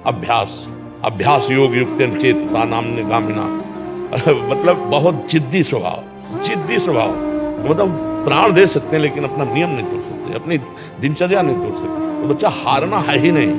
अभ्यास अभ्यास योग युक्तेन चेतसा नाम्ने गामिना। मतलब बहुत जिद्दी स्वभाव, जिद्दी स्वभाव। मतलब प्राण दे सकते हैं लेकिन अपना नियम नहीं तोड़ सकते, अपनी दिनचर्या नहीं तोड़ सकते। तो बच्चा हारना है ही नहीं,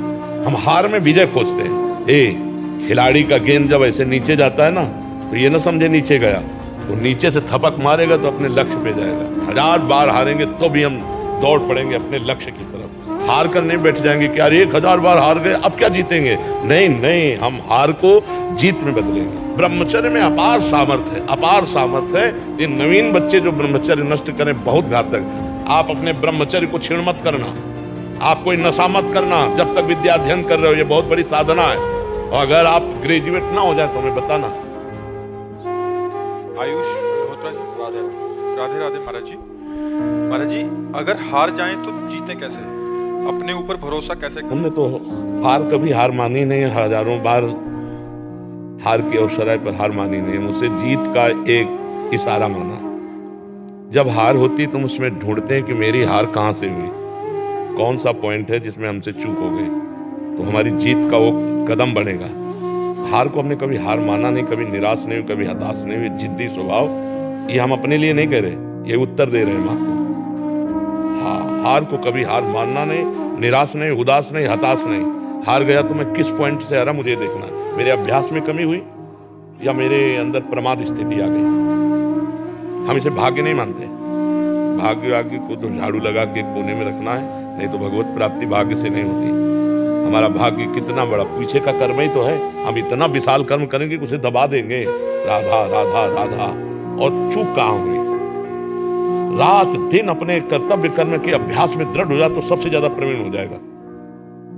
हम हार में विजय खोजते हैं। खिलाड़ी का गेंद जब ऐसे नीचे जाता है ना, तो ये ना समझे नीचे गया, तो नीचे से थपक मारेगा तो अपने लक्ष्य पे जाएगा। 1000 बार हारेंगे तो भी हम दौड़ पड़ेंगे अपने लक्ष्य की तरफ। हार कर नहीं बैठ जाएंगे कि यार 1000 बार हार गए अब क्या जीतेंगे। नहीं नहीं, हम हार को जीत में बदलेंगे। ब्रह्मचर्य में अपार सामर्थ्य है, अपार सामर्थ्य है। ये नवीन बच्चे जो ब्रह्मचर्य नष्ट करें बहुत घातक। आप अपने ब्रह्मचर्य को छीण मत करना, आप कोई नशा मत करना जब तक विद्या अध्ययन कर रहे हो। ये बहुत बड़ी साधना है। और अगर आप ग्रेजुएट ना हो जाए तो हमें बताना। आयुष मल्होत्रा जी, राधे राधे महाराज जी। महाराज जी, अगर हार जाएं तो जीते कैसे, अपने ऊपर भरोसा कैसे करें? हमने तो हार कभी हार मानी नहीं, हजारों बार हार की अवसराय पर हार मानी नहीं। मुझसे जीत का एक इशारा माना। जब हार होती तुम उसमें ढूंढते हैं कि मेरी हार कहाँ से हुई, कौन सा पॉइंट है जिसमें हमसे चूक हो गई, तो हमारी जीत का वो कदम बनेगा। हार को हमने कभी हार माना नहीं, कभी निराश नहीं हुई, कभी हताश नहीं हुई। जिद्दी स्वभाव, ये हम अपने लिए नहीं कह रहे, ये उत्तर दे रहे हैं माँ को। हाँ, हार को कभी हार मानना नहीं, निराश नहीं, उदास नहीं, हताश नहीं। हार गया तो मैं किस पॉइंट से हारा मुझे देखना है। मेरे अभ्यास में कमी हुई या मेरे अंदर प्रमाद स्थिति आ गई। हम इसे भाग्य नहीं मानते। भाग्य को तो झाड़ू लगा के कोने में रखना है, नहीं तो भगवत प्राप्ति भाग्य से नहीं होती। हमारा भाग्य कितना बड़ा, पीछे का कर्म ही तो है। हम इतना विशाल कर्म करेंगे कि उसे दबा देंगे। राधा राधा राधा, और चूक कहाँ हुई। रात दिन अपने कर्तव्य कर्म के अभ्यास में दृढ़ हो जाए तो सबसे ज्यादा प्रवीण हो जाएगा।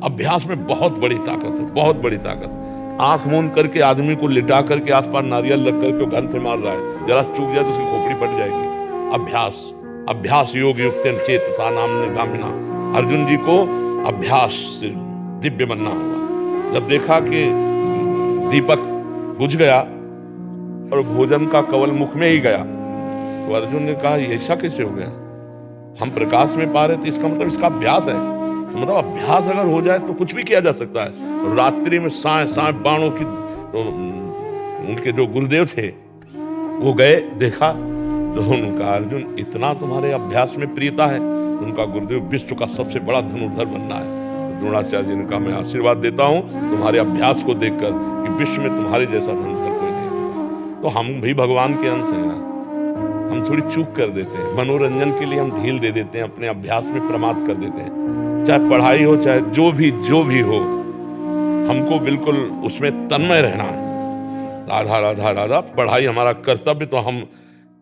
अभ्यास में बहुत बड़ी ताकत है, बहुत बड़ी ताकत। आंख मूंद करके आदमी को लिटा करके आसपास नारियल लग करके गन से मार रहा है, जरा चूक जाए तो उसकी खोपड़ी फट जाएगी। अभ्यास अभ्यास योग युक्तेन चेतसा नाम्ने गामिना। अर्जुन जी को अभ्यास से दिव्य बनना होगा। जब देखा कि दीपक बुझ गया और भोजन का कवल मुख में ही गया, तो अर्जुन ने कहा ऐसा कैसे हो गया, हम प्रकाश में पा रहे थे, इसका मतलब इसका अभ्यास है। मतलब अभ्यास अगर हो जाए तो कुछ भी किया जा सकता है। रात्रि में साए बाणों की, तो उनके जो गुरुदेव थे वो गए, देखा तो उनका अर्जुन इतना तुम्हारे अभ्यास में प्रियता है। उनका गुरुदेव विश्व का सबसे बड़ा धनुर्धर बनना है। तो द्रोणाचार्य जी ने कहा मैं आशीर्वाद देता हूँ तुम्हारे अभ्यास को देखकर कि विश्व में तुम्हारे जैसा धनुर्धर कोई नहीं होगा। तो हम भी भगवान के अंश हैं ना, हम थोड़ी चूक कर देते हैं। मनोरंजन के लिए हम ढील दे देते हैं, अपने अभ्यास में प्रमाद कर देते हैं। चाहे पढ़ाई हो, चाहे जो भी हो, हमको बिल्कुल उसमें तन्मय रहना है। राधा राधा राधा, पढ़ाई हमारा कर्तव्य। तो हम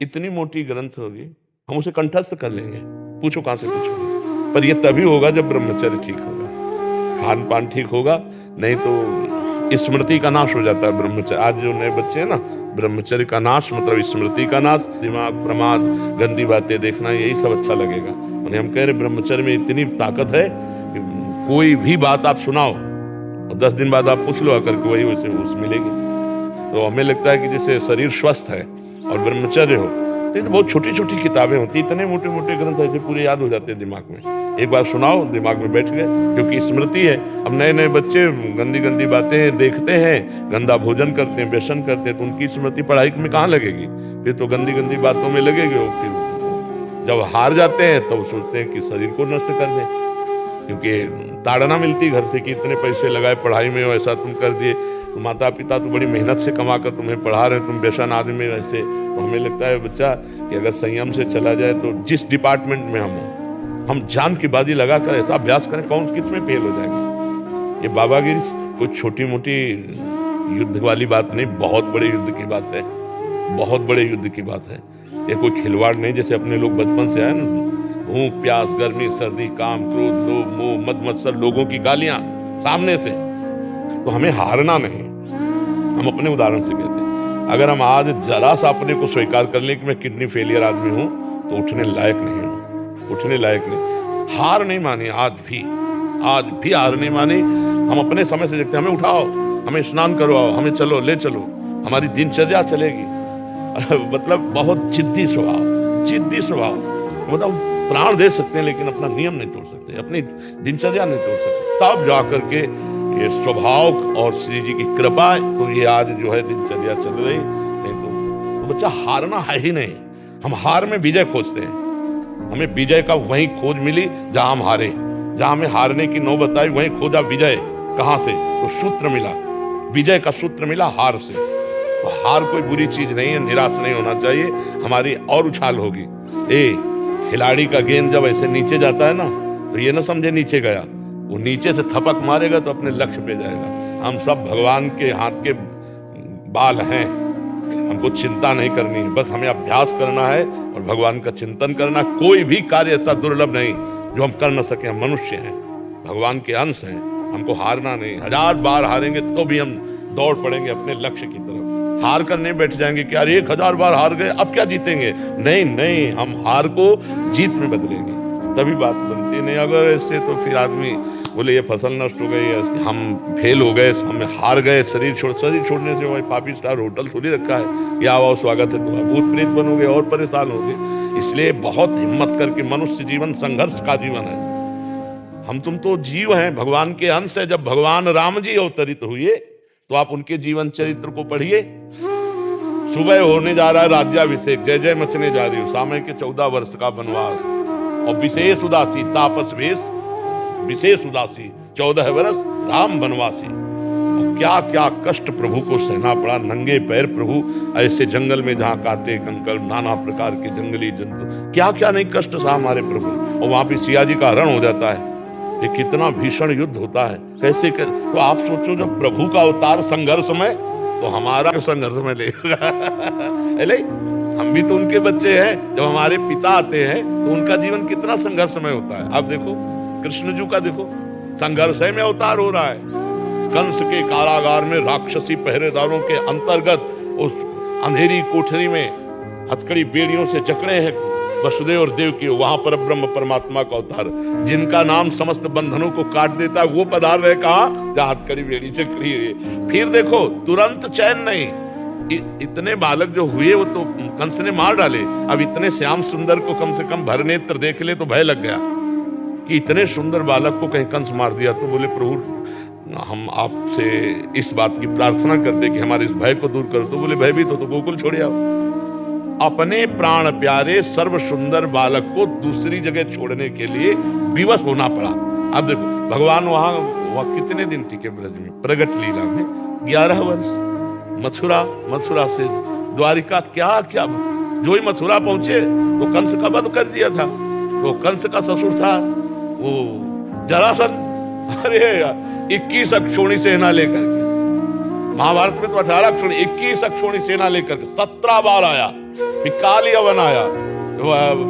इतनी मोटी ग्रंथ होगी, हम उसे कंठस्थ कर लेंगे, पूछो कहां से पूछोगे। पर यह तभी होगा जब ब्रह्मचर्य ठीक होगा, खान पान ठीक होगा, नहीं तो स्मृति का नाश हो जाता है ब्रह्मचर्य। आज जो नए बच्चे हैं ना, ब्रह्मचर्य का नाश मतलब स्मृति का नाश, दिमाग प्रमाद, गंदी बातें देखना, यही सब अच्छा लगेगा। उन्हें हम कह रहे ब्रह्मचर्य में इतनी ताकत है कि कोई भी बात आप सुनाओ और 10 दिन बाद आप पूछ लो आकर के, वही वैसे उस मिलेगी। तो हमें लगता है कि जैसे शरीर स्वस्थ है और ब्रह्मचर्य हो, तो ये तो बहुत छोटी छोटी किताबें होती, इतने मोटे मोटे ग्रंथ ऐसे पूरे याद हो जाते हैं दिमाग में। एक बार सुनाओ दिमाग में बैठ गए, क्योंकि स्मृति है। अब नए नए बच्चे गंदी गंदी बातें देखते हैं, गंदा भोजन करते हैं, व्यसन करते हैं, तो उनकी स्मृति पढ़ाई में कहाँ लगेगी, फिर तो गंदी गंदी बातों में लगेगी। और फिर जब हार जाते हैं तो सोचते हैं कि शरीर को नष्ट कर दें, क्योंकि ताड़ना मिलती घर से कि इतने पैसे लगाए पढ़ाई में, ऐसा तुम कर दिए, तो माता पिता तो बड़ी मेहनत से कमा कर तुम्हें पढ़ा रहे हैं, तुम व्यसन आदमी ऐसे। तो हमें लगता है बच्चा कि अगर संयम से चला जाए तो जिस डिपार्टमेंट में हम जान की बाजी लगा कर ऐसा अभ्यास करें, कौन किस में फेल हो जाएंगे। ये बाबागिरी कोई छोटी मोटी युद्ध वाली बात नहीं, बहुत बड़े युद्ध की बात है, बहुत बड़े युद्ध की बात है। ये कोई खिलवाड़ नहीं, जैसे अपने लोग बचपन से आए ना, भूख प्यास गर्मी सर्दी काम क्रोध लोभ मोह मद मत्सर, लोगों की गालियां सामने से। तो हमें हारना नहीं। हम अपने उदाहरण से कहते हैं, अगर हम आज जरा सा अपने को स्वीकार कर लें कि मैं किडनी फेलियर आदमी हूं, तो उठने लायक नहीं हूं, उठने लायक नहीं। हार नहीं मानी, आज भी हार नहीं मानी। हम अपने समय से देखते हैं, हमें उठाओ, हमें स्नान करवाओ, हमें चलो ले चलो, हमारी दिनचर्या चलेगी। मतलब बहुत जिद्दी स्वभाव, जिद्दी स्वभाव। मतलब प्राण दे सकते हैं लेकिन अपना नियम नहीं तोड़ सकते, अपनी दिनचर्या नहीं तोड़ सकते। तब जा करके ये स्वभाव और श्री जी की कृपा तो ये आज जो है दिनचर्या चल रही, नहीं तो बच्चा हारना है ही नहीं। हम हार में विजय खोजते हैं, हमें विजय का वहीं खोज मिली जहां हम हारे, जहां हमें हारने की नौबत आई वहीं खोजा विजय। कहां से? तो सूत्र मिला, विजय का सूत्र मिला हार से। तो हार कोई बुरी चीज नहीं है, निराश नहीं होना चाहिए, हमारी और उछाल होगी। खिलाड़ी का गेंद जब ऐसे नीचे जाता है ना, तो ये ना समझे नीचे गया, वो नीचे से थपक मारेगा तो अपने लक्ष्य पे जाएगा। हम सब भगवान के हाथ के बाल हैं, हमको चिंता नहीं करनी है, बस हमें अभ्यास करना है और भगवान का चिंतन करना। कोई भी कार्य ऐसा दुर्लभ नहीं जो हम कर न सके। हम मनुष्य हैं, भगवान के अंश हैं, हमको हारना नहीं। 1000 बार हारेंगे तो भी हम दौड़ पड़ेंगे अपने लक्ष्य की तरफ। हार कर नहीं बैठ जाएंगे कि यार 1000 बार हार गए अब क्या जीतेंगे, नहीं नहीं, हम हार को जीत में बदलेंगे, तभी बात बनती नहीं। अगर ऐसे तो फिर आदमी बोले ये फसल नष्ट हो गई, हम फेल हो गए, हम हार गए, शरीर छोड़ने से वही 5 स्टार होटल थोड़ी रखा है, या आओ स्वागत है तुम्हारा, भूत प्रेत बनोगे और परेशान होगे। इसलिए बहुत हिम्मत करके, मनुष्य जीवन संघर्ष का जीवन है। हम तुम तो जीव हैं, भगवान के अंश है। जब भगवान राम जी अवतरित हुए तो आप उनके जीवन चरित्र को पढ़िए। सुबह होने जा रहा है राज्याभिषेक, जय जय मचने जा रही हो, सामय के 14 वर्ष का वनवास, और विशेष उदासी तापस वेश, विशेष उदासी 14 वर्ष राम वनवासी। क्या क्या कष्ट प्रभु को सहना पड़ा, नंगे पैर प्रभु ऐसे जंगल में जहाँ काटे कंकड़, नाना प्रकार के जंगली जंतु, क्या क्या नहीं कष्ट सहा हमारे प्रभु। और वहां पे सिया जी का हरण हो जाता है, ये कितना भीषण युद्ध होता है, कैसे तो आप सोचो जब प्रभु का अवतार संघर्ष में, तो हमारा संघर्ष में लेगा। हम भी तो उनके बच्चे हैं। जब हमारे पिता आते हैं तो उनका जीवन कितना संघर्षमय होता है। आप देखो कृष्ण जी का, देखो संघर्ष में अवतार हो रहा है। कंस के कारागार में राक्षसी पहरेदारों के अंतर्गत उस अंधेरी कोठरी में हथकड़ी बेड़ियों से जकड़े हैं वसुदेव और देव की, वहां पर ब्रह्म परमात्मा का अवतार, जिनका नाम समस्त बंधनों को काट देता है, वो पधार रहे कहा जहां हथकड़ी बेड़ी जकड़ी है। फिर देखो तुरंत चैन नहीं, इतने बालक जो हुए वो तो कंस ने मार डाले। अब इतने श्याम सुंदर को कम से कम भरनेत्र देख ले तो भय लग गया कि इतने सुंदर बालक को कहीं कंस मार दिया। तो बोले प्रभु हम आपसे इस बात की प्रार्थना करते कि हमारे इस भय को दूर कर। तो बोले भयभीत हो तो गोकुल छोड़ आओ। अपने प्राण प्यारे सर्व सुंदर बालक को दूसरी जगह छोड़ने के लिए विवश होना पड़ा। अब देखो भगवान वहां कितने दिन टिके ब्रज में, प्रगट लीला में 11 वर्ष। मथुरा से द्वारिका, क्या क्या जो ही मथुरा पहुंचे तो कंस का वध कर दिया था। तो कंस का ससुर था वो जरासंध, अरे 21 अक्षोणी सेना लेकर के, महाभारत में तो 18 अक्षोणी, 21 अक्षोणी सेना लेकर के 17 बार आया, काली अवन आया।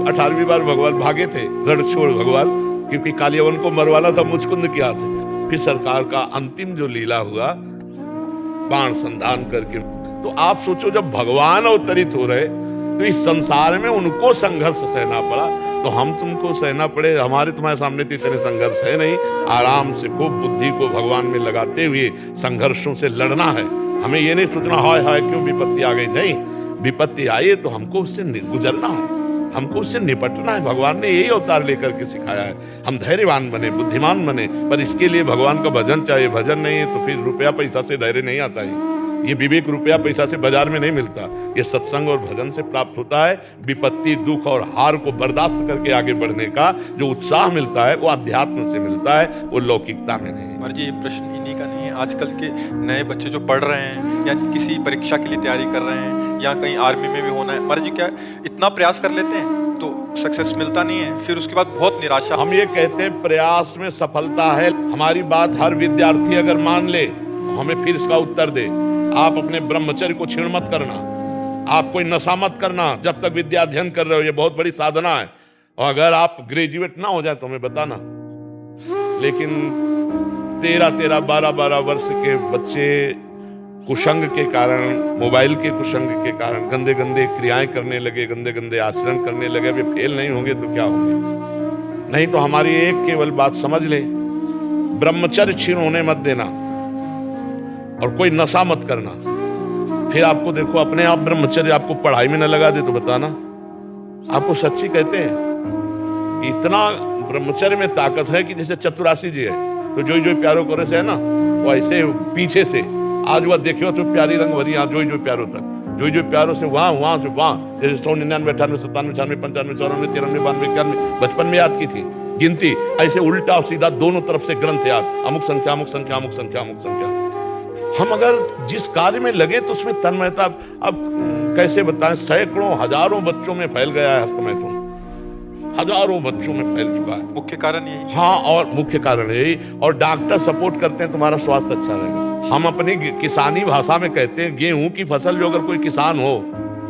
18वीं बार भगवान भागे थे, रण छोड़ भगवान, क्योंकि काली अवन को मरवाना था मुचकुंद की हाथ से। फिर सरकार का अंतिम जो लीला हुआ बाण संधान करके। तो आप सोचो जब भगवान अवतरित हो रहे तो इस संसार में उनको संघर्ष सहना पड़ा, तो हम तुमको सहना पड़े। हमारे तुम्हारे सामने तो इतने संघर्ष है नहीं, आराम से खूब बुद्धि को भगवान में लगाते हुए संघर्षों से लड़ना है। हमें ये नहीं सोचना हाय हाय क्यों विपत्ति आ गई, नहीं, विपत्ति आई है तो हमको उससे गुजरना है, हमको उससे निपटना है। भगवान ने यही अवतार लेकर के सिखाया है, हम धैर्यवान बने, बुद्धिमान बने, पर इसके लिए भगवान का भजन चाहिए। भजन नहीं है तो फिर रुपया पैसा से धैर्य नहीं आता है। ये विवेक रुपया पैसा से बाजार में नहीं मिलता, ये सत्संग और भजन से प्राप्त होता है। विपत्ति दुख और हार को बर्दाश्त करके आगे बढ़ने का जो उत्साह मिलता है वो अध्यात्म से मिलता है, वो लौकिकता में नहीं। जी ये प्रश्न इन्हीं का नहीं है, आजकल के नए बच्चे जो पढ़ रहे हैं या किसी परीक्षा के लिए तैयारी कर रहे हैं या कहीं आर्मी में भी होना है, महाराज जी क्या इतना प्रयास कर लेते हैं तो सक्सेस मिलता नहीं है, फिर उसके बाद बहुत निराशा। हम ये कहते हैं प्रयास में सफलता है। हमारी बात हर विद्यार्थी अगर मान ले, हमें फिर इसका उत्तर दे। आप अपने ब्रह्मचर्य को छीण मत करना, आप कोई नशा मत करना जब तक विद्या अध्ययन कर रहे हो, ये बहुत बड़ी साधना है। और अगर आप ग्रेजुएट ना हो जाए तो हमें बताना। लेकिन 13-13, 12-12 वर्ष के बच्चे कुसंग के कारण, मोबाइल के कुसंग के कारण गंदे गंदे क्रियाएं करने लगे, गंदे गंदे आचरण करने लगे। वे फेल नहीं होंगे तो क्या होंगे? नहीं तो हमारी एक केवल बात समझ ले, ब्रह्मचर्य छीन होने मत देना और कोई नशा मत करना। फिर आपको देखो अपने आप ब्रह्मचर्य आपको पढ़ाई में न लगा दे तो बताना। आपको सच्ची कहते हैं कि इतना ब्रह्मचर्य में ताकत है कि जैसे चतुरासी जी है तो जो प्यारो करे से है ना, वो ऐसे पीछे से आज वह देखियो तो प्यारी रंग भरी यहाँ जो प्यारो तक जो प्यारों से वहां से वहां, जैसे 100 99 98 97 96 95 94 93 92 91 बचपन में याद की थी गिनती, ऐसे उल्टा और सीधा दोनों तरफ से ग्रंथ याद, अमुक संख्या अमुक संख्या अमुक संख्या अमुक संख्या। हम अगर जिस कार्य में लगे तो उसमें तन्मयता, अब कैसे बताएं, सैकड़ों हजारों बच्चों में फैल गया है हस्तमैथुन, हजारों बच्चों में फैल चुका है। मुख्य कारण यही। हाँ, और मुख्य कारण यही, और डॉक्टर सपोर्ट करते हैं तुम्हारा स्वास्थ्य अच्छा रहेगा। हम अपनी किसानी भाषा में कहते हैं गेहूं की फसल, जो अगर कोई किसान हो,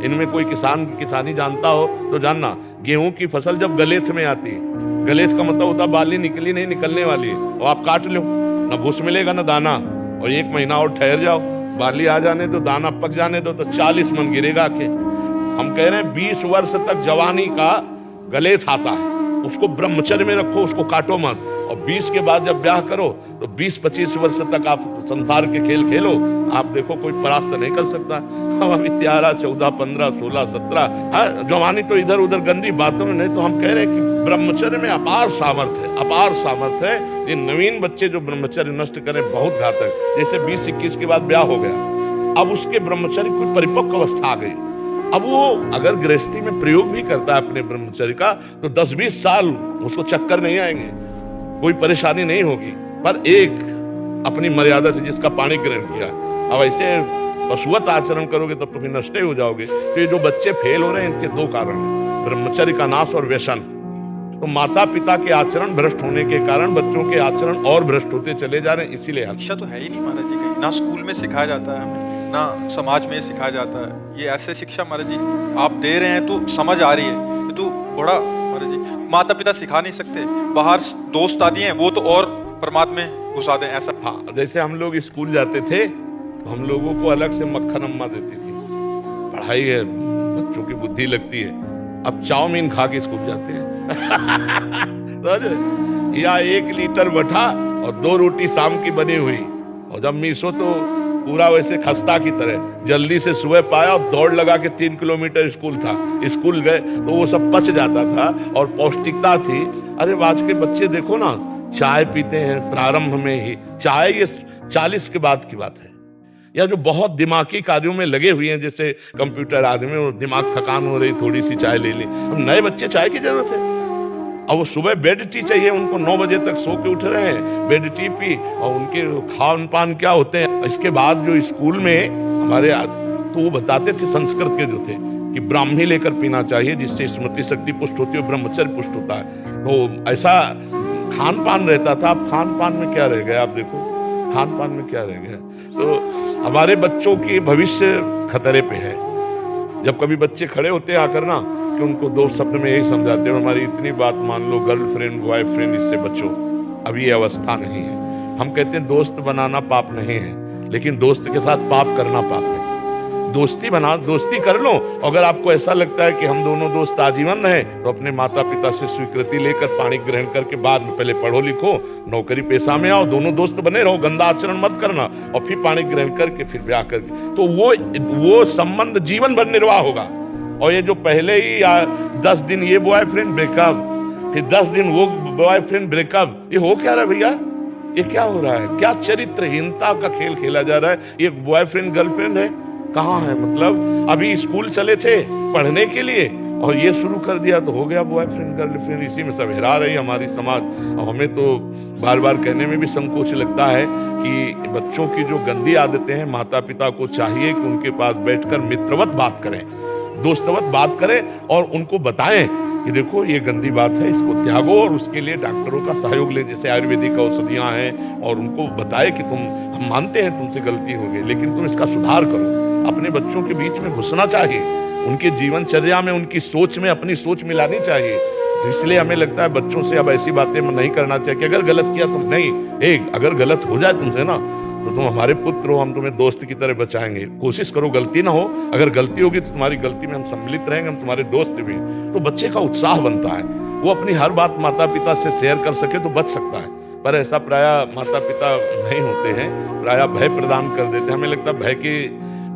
इनमें कोई किसान किसानी जानता हो तो जानना, गेहूं की फसल जब गलेथ में आती है, गलेथ का मतलब होता बाली निकली नहीं, निकलने वाली है, और आप काट लो, ना भूस मिलेगा ना दाना, और 1 महीना और ठहर जाओ, बाली आ जाने दो, दाना पक जाने दो, तो 40 मन गिरेगा के। हम कह रहे हैं 20 वर्ष तक जवानी का गलेथ आता है, उसको ब्रह्मचर्य में रखो, उसको काटो मत, और 20 के बाद जब ब्याह करो तो 20-25 वर्ष तक आप संसार के खेल खेलो, आप देखो कोई परास्त नहीं कर सकता। हम अभी 13, 14, 15, 16, 17 जवानी तो इधर उधर गंदी बातों में, नहीं तो हम कह रहे हैं कि ब्रह्मचर्य में अपार सामर्थ्य है, अपार सामर्थ्य है। ये नवीन बच्चे जो ब्रह्मचर्य नष्ट करें बहुत घातक, जैसे 20-21 के बाद ब्याह हो गया, अब उसके ब्रह्मचर्य कोई परिपक्व अवस्था आ गई, अब वो अगर गृहस्थी में प्रयोग भी करता है अपने ब्रह्मचर्य का तो 10-20 साल उसको चक्कर नहीं आएंगे, कोई परेशानी नहीं होगी। पर एक अपनी मर्यादा से जिसका पाणी ग्रहण किया, अब ऐसे पशुवत आचरण करोगे तब तो फिर नष्ट हो जाओगे। तो ये जो बच्चे फेल हो रहे हैं इनके 2 कारण हैं, ब्रह्मचर्य का नाश और व्यसन। तो माता पिता के आचरण भ्रष्ट होने के कारण बच्चों के आचरण और भ्रष्ट होते चले जा रहे हैं। इसीलिए शिक्षा तो है ही नहीं महाराज जी, कहीं ना स्कूल में सिखाया जाता है हमें, ना समाज में सिखाया जाता है। ये ऐसे शिक्षा महाराज जी आप दे रहे हैं तो समझ आ रही है, ये तो बड़ा महाराज जी माता पिता सिखा नहीं सकते, बाहर दोस्त आदि हैं वो तो और परमात्मा में घुसा दें ऐसा। हाँ, जैसे हम लोग स्कूल जाते थे तो हम लोगों को अलग से मक्खन अम्मा देती थी, पढ़ाई है, बच्चों की बुद्धि लगती है। अब चाउमीन खा के स्कूल जाते हैं या 1 लीटर बटा और 2 रोटी शाम की बनी हुई, और जब मीसो तो पूरा वैसे खस्ता की तरह जल्दी से सुबह पाया और दौड़ लगा के 3 किलोमीटर स्कूल था, स्कूल गए तो वो सब पच जाता था और पौष्टिकता थी। अरे आज के बच्चे देखो ना, चाय पीते हैं प्रारंभ में ही, चाय ये 40 के बाद की बात है, या जो बहुत दिमागी कार्यों में लगे हुए हैं जैसे कंप्यूटर आदमी, और दिमाग थकान हो रही, थोड़ी सी चाय ले ली। अब नए बच्चे चाय की जरूरत है, और वो सुबह बेड टी चाहिए उनको, 9 बजे तक सो के उठ रहे हैं, बेड टी पी, और उनके खान पान क्या होते हैं। इसके बाद जो स्कूल में हमारे तो वो बताते थे संस्कृत के जो थे कि ब्राह्मी लेकर पीना चाहिए जिससे स्मृति शक्ति पुष्ट होती है और ब्रह्मचर्य पुष्ट होता है। तो ऐसा खान पान रहता था। अब खान पान में क्या रह गया, आप देखो खान पान में क्या रह गया। तो हमारे बच्चों की भविष्य खतरे पे है। जब कभी बच्चे खड़े होते हैं आकर ना, कि उनको 2 शब्द में यही समझाते हैं, हमारी इतनी बात मान लो, गर्लफ्रेंड बॉयफ्रेंड इससे बचो, अभी ये अवस्था नहीं है। हम कहते हैं दोस्त बनाना पाप नहीं है, लेकिन दोस्त के साथ पाप करना पाप है। दोस्ती बना, दोस्ती कर लो। अगर आपको ऐसा लगता है कि हम दोनों दोस्त आजीवन रहे तो अपने माता पिता से स्वीकृति लेकर पाणी ग्रहण करके बाद में पहले पढ़ो लिखो, नौकरी पेशा में आओ, दोनों दोस्त बने रहो, गंदा आचरण मत करना, और फिर पाणी ग्रहण करके फिर ब्याह करके, तो वो संबंध जीवन भर निर्वाह होगा। और ये जो पहले ही 10 दिन ये बॉयफ्रेंड ब्रेकअप, फिर 10 दिन वो बॉयफ्रेंड ब्रेकअप, ये हो क्या रहा है भैया? ये क्या हो रहा है? क्या चरित्रहीनता का खेल खेला जा रहा है? ये बॉयफ्रेंड गर्लफ्रेंड है, कहाँ है? मतलब अभी स्कूल चले थे पढ़ने के लिए और ये शुरू कर दिया तो हो गया बॉयफ्रेंड गर्लफ्रेंड। इसी में सब हेरा रही हमारी समाज। और हमें तो बार बार कहने में भी संकोच लगता है कि बच्चों की जो गंदी आदतें हैं, माता पिता को चाहिए कि उनके पास बैठकर मित्रवत बात करें, दोस्तवत बात करें, और उनको बताएं कि देखो ये गंदी बात है, इसको त्यागो, और उसके लिए डॉक्टरों का सहयोग लें, जैसे आयुर्वेदिक औषधियाँ हैं, और उनको बताए कि हम मानते हैं तुमसे गलती हो गई, लेकिन तुम इसका सुधार करो। अपने बच्चों के बीच में घुसना चाहिए, उनके जीवनचर्या में, उनकी सोच में अपनी सोच मिलानी चाहिए। तो इसलिए हमें लगता है बच्चों से अब ऐसी बातें नहीं करना चाहिए कि अगर गलत किया तुम नहीं, अगर गलत हो जाए तुमसे ना, तो तुम हमारे पुत्र हो, हम तुम्हें दोस्त की तरह बचाएंगे, कोशिश करो गलती ना हो। अगर गलती होगी तो तुम्हारी गलती में हम सम्मिलित रहेंगे, हम तुम्हारे दोस्त भी। तो बच्चे का उत्साह बनता है, वो अपनी हर बात माता पिता से शेयर कर सके तो बच सकता है। पर ऐसा प्रायः माता पिता नहीं होते हैं, प्रायः भय प्रदान कर देते हैं। हमें लगता है भय की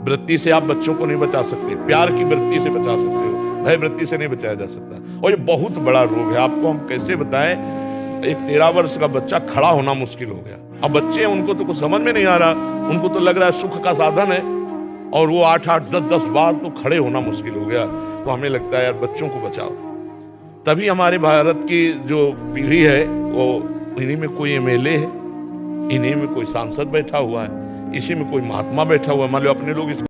वृत्ति से आप बच्चों को नहीं बचा सकते, प्यार की वृत्ति से बचा सकते हो, भय वृत्ति से नहीं बचाया जा सकता। और ये बहुत बड़ा रोग है, आपको हम कैसे बताएं। एक 13 वर्ष का बच्चा खड़ा होना मुश्किल हो गया, अब बच्चे हैं, उनको तो कुछ समझ में नहीं आ रहा, उनको तो लग रहा है सुख का साधन है, और वो 8-8, 10-10 बार तो खड़े होना मुश्किल हो गया। तो हमें लगता है यार बच्चों को बचाओ। तभी हमारे भारत की जो पीढ़ी है वो इन्हीं में कोई एमएलए है, इन्हीं में कोई सांसद बैठा हुआ है, इसी में कोई महात्मा बैठा हुआ है। मान लो अपने लोग